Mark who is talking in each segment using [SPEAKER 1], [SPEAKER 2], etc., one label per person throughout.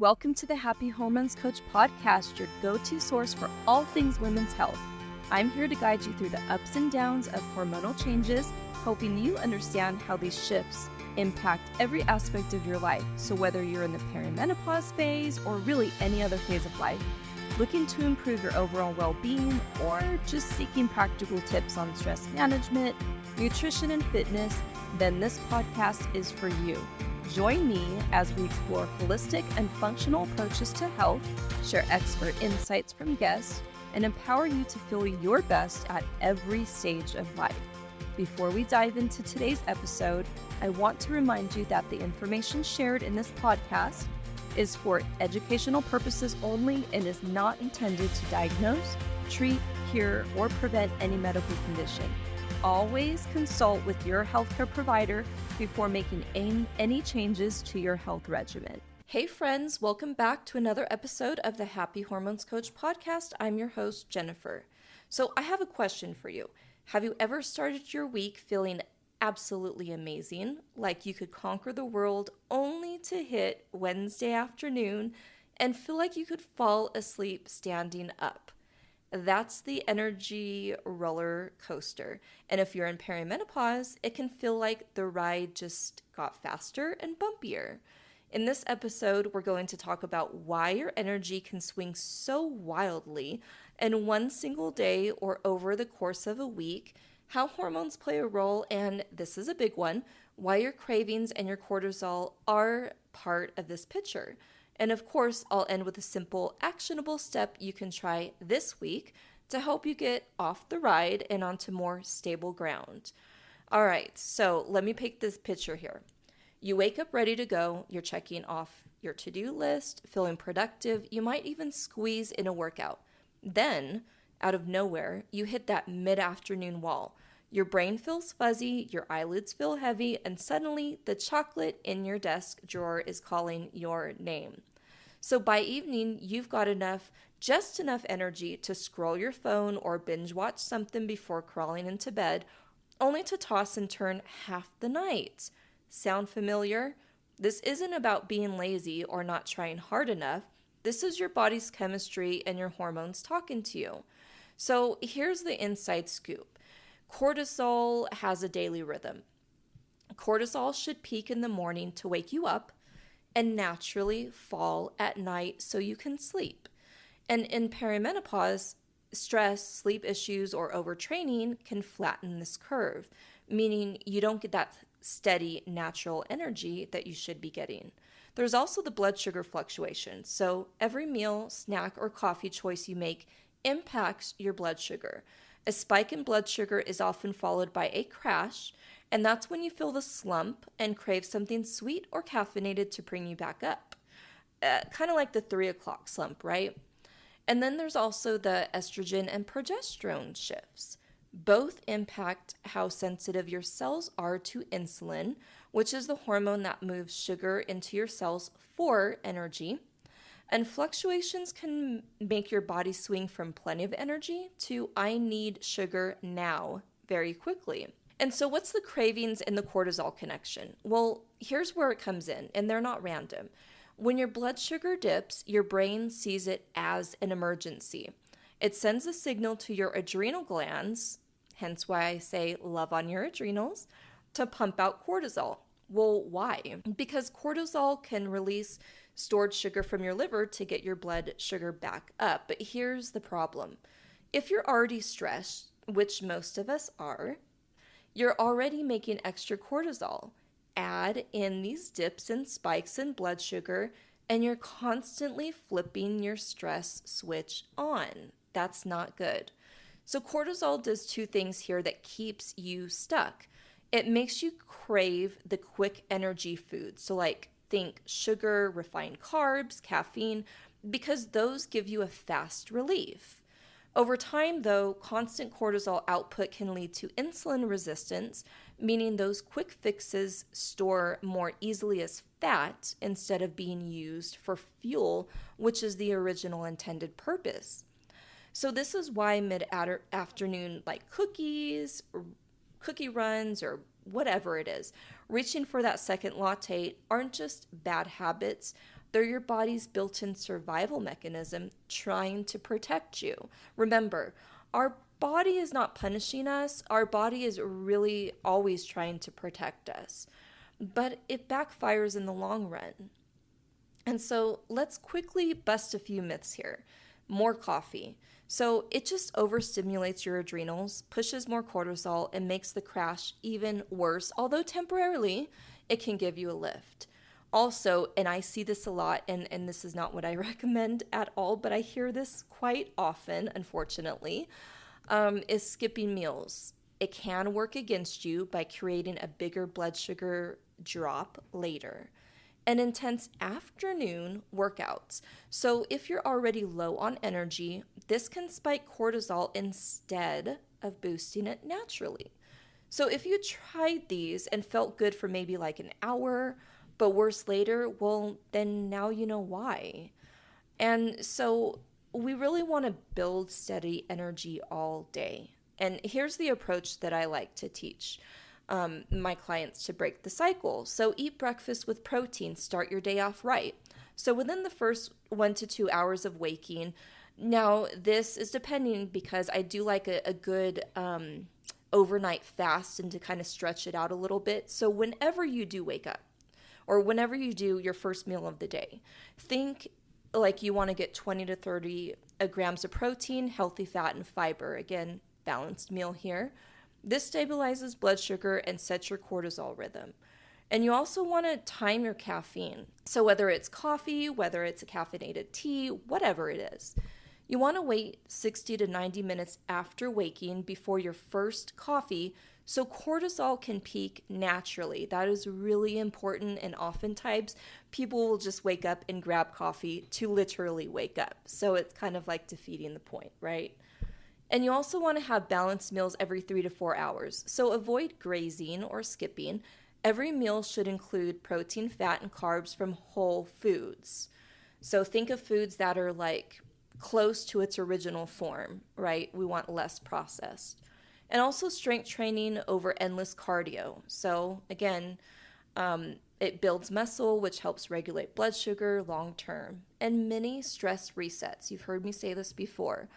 [SPEAKER 1] Welcome to the Happy Hormones Coach podcast, your go-to source for all things women's health. I'm here to guide you through the ups and downs of hormonal changes, helping you understand how these shifts impact every aspect of your life. So whether you're in the perimenopause phase or really any other phase of life, looking to improve your overall well-being, or just seeking practical tips on stress management, nutrition, and fitness, then this podcast is for you. Join me as we explore holistic and functional approaches to health, share expert insights from guests, and empower you to feel your best at every stage of life. Before we dive into today's episode, I want to remind you that the information shared in this podcast is for educational purposes only and is not intended to diagnose, treat, cure, or prevent any medical condition. Always consult with your healthcare provider before making any changes to your health regimen. Hey friends, welcome back to another episode of the Happy Hormones Coach podcast. I'm your host, Jennifer. So I have a question for you. Have you ever started your week feeling absolutely amazing, like you could conquer the world, only to hit Wednesday afternoon and feel like you could fall asleep standing up? That's the energy roller coaster. And if you're in perimenopause, it can feel like the ride just got faster and bumpier. In this episode, we're going to talk about why your energy can swing so wildly in one single day or over the course of a week, how hormones play a role, and this is a big one, why your cravings and your cortisol are part of this picture. And of course, I'll end with a simple, actionable step you can try this week to help you get off the ride and onto more stable ground. All right, so let me paint this picture here. You wake up ready to go, you're checking off your to-do list, feeling productive, you might even squeeze in a workout. Then, out of nowhere, you hit that mid-afternoon wall. Your brain feels fuzzy, your eyelids feel heavy, and suddenly the chocolate in your desk drawer is calling your name. So by evening, you've got just enough energy to scroll your phone or binge watch something before crawling into bed, only to toss and turn half the night. Sound familiar? This isn't about being lazy or not trying hard enough. This is your body's chemistry and your hormones talking to you. So here's the inside scoop. Cortisol has a daily rhythm. Cortisol should peak in the morning to wake you up and naturally fall at night so you can sleep. And in perimenopause, stress, sleep issues, or overtraining can flatten this curve, meaning you don't get that steady, natural energy that you should be getting. There's also the blood sugar fluctuation. So every meal, snack, or coffee choice you make impacts your blood sugar. A spike in blood sugar is often followed by a crash, and that's when you feel the slump and crave something sweet or caffeinated to bring you back up. Kind of like the 3 o'clock slump, right? And then there's also the estrogen and progesterone shifts. Both impact how sensitive your cells are to insulin, which is the hormone that moves sugar into your cells for energy. And fluctuations can make your body swing from plenty of energy to I need sugar now very quickly. And so what's the cravings and the cortisol connection? Well, here's where it comes in, and they're not random. When your blood sugar dips, your brain sees it as an emergency. It sends a signal to your adrenal glands, hence why I say love on your adrenals, to pump out cortisol. Well, why? Because cortisol can release stored sugar from your liver to get your blood sugar back up. But here's the problem. If you're already stressed, which most of us are, you're already making extra cortisol. Add in these dips and spikes in blood sugar, and you're constantly flipping your stress switch on. That's not good. So cortisol does two things here that keeps you stuck. It makes you crave the quick energy foods. So think sugar, refined carbs, caffeine, because those give you a fast relief. Over time, though, constant cortisol output can lead to insulin resistance, meaning those quick fixes store more easily as fat instead of being used for fuel, which is the original intended purpose. So this is why mid-afternoon, cookies, cookie runs, or whatever it is, reaching for that second latte aren't just bad habits, They're your body's built-in survival mechanism trying to protect you. Remember, our body is not punishing us. Our body is really always trying to protect us. But it backfires in the long run. And so let's quickly bust a few myths here. More coffee. So it just overstimulates your adrenals, pushes more cortisol, and makes the crash even worse. Although temporarily, it can give you a lift. Also, and I see this a lot, and this is not what I recommend at all, but I hear this quite often, unfortunately, is skipping meals. It can work against you by creating a bigger blood sugar drop later. And intense afternoon workouts. So if you're already low on energy, this can spike cortisol instead of boosting it naturally. So if you tried these and felt good for maybe like an hour, but worse later, well, then now you know why. And so we really want to build steady energy all day. And here's the approach that I like to teach my clients to break the cycle. So eat breakfast with protein, start your day off right. So within the first 1 to 2 hours of waking, now this is depending because I do like a good overnight fast and to kind of stretch it out a little bit. So whenever you do wake up or whenever you do your first meal of the day, think like you want to get 20 to 30 grams of protein, healthy fat, and fiber. Again, balanced meal here. This stabilizes blood sugar and sets your cortisol rhythm. And you also want to time your caffeine. So whether it's coffee, whether it's a caffeinated tea, whatever it is, you want to wait 60 to 90 minutes after waking before your first coffee so cortisol can peak naturally. That is really important, and oftentimes people will just wake up and grab coffee to literally wake up. So it's kind of like defeating the point, right? And you also want to have balanced meals every 3 to 4 hours. So avoid grazing or skipping. Every meal should include protein, fat, and carbs from whole foods. So think of foods that are like close to its original form, right? We want less processed. And also strength training over endless cardio. So again, it builds muscle, which helps regulate blood sugar long term. And mini stress resets. You've heard me say this before.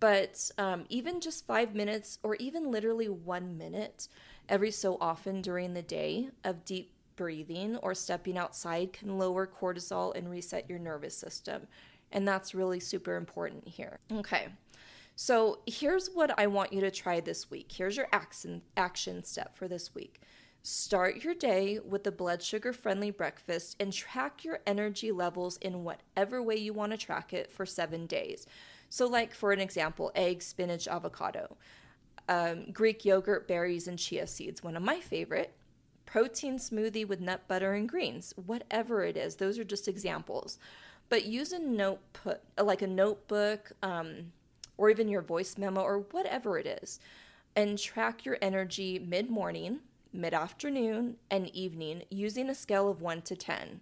[SPEAKER 1] But even just 5 minutes or even literally 1 minute every so often during the day of deep breathing or stepping outside can lower cortisol and reset your nervous system. And that's really super important here. Okay, so here's what I want you to try this week. Here's your action step for this week. Start your day with a blood sugar-friendly breakfast and track your energy levels in whatever way you want to track it for 7 days. So like for an example, eggs, spinach, avocado, Greek yogurt, berries, and chia seeds, one of my favorite, protein smoothie with nut butter and greens, whatever it is. Those are just examples. But use a notebook, or even your voice memo or whatever it is, and track your energy mid-morning, mid-afternoon, and evening using a scale of 1 to 10.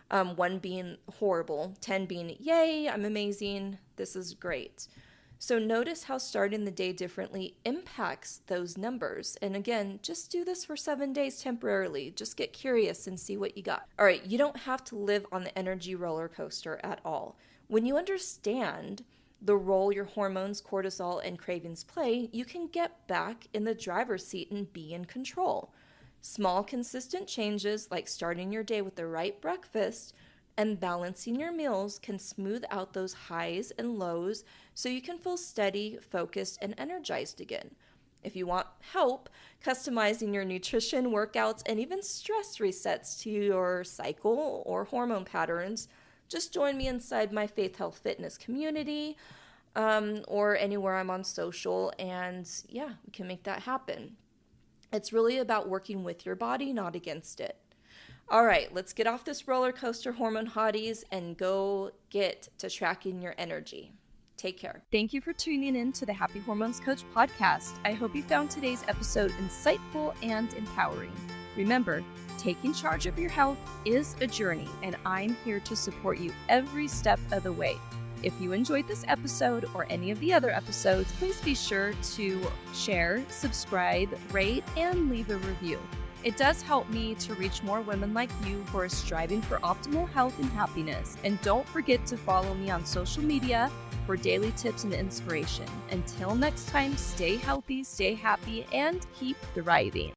[SPEAKER 1] 1 being horrible, 10 being, yay, I'm amazing, this is great. So notice how starting the day differently impacts those numbers. And again, just do this for 7 days temporarily. Just get curious and see what you got. All right, you don't have to live on the energy roller coaster at all. When you understand the role your hormones, cortisol, and cravings play, you can get back in the driver's seat and be in control. Small, consistent changes like starting your day with the right breakfast and balancing your meals can smooth out those highs and lows so you can feel steady, focused, and energized again. If you want help customizing your nutrition, workouts, and even stress resets to your cycle or hormone patterns, just join me inside my Faith, Health, Fitness community or anywhere I'm on social, and yeah, we can make that happen. It's really about working with your body, not against it. All right, let's get off this roller coaster, Hormone Hotties, and go get to tracking your energy. Take care. Thank you for tuning in to the Happy Hormones Coach podcast. I hope you found today's episode insightful and empowering. Remember, taking charge of your health is a journey, and I'm here to support you every step of the way. If you enjoyed this episode or any of the other episodes, please be sure to share, subscribe, rate, and leave a review. It does help me to reach more women like you who are striving for optimal health and happiness. And don't forget to follow me on social media for daily tips and inspiration. Until next time, stay healthy, stay happy, and keep thriving.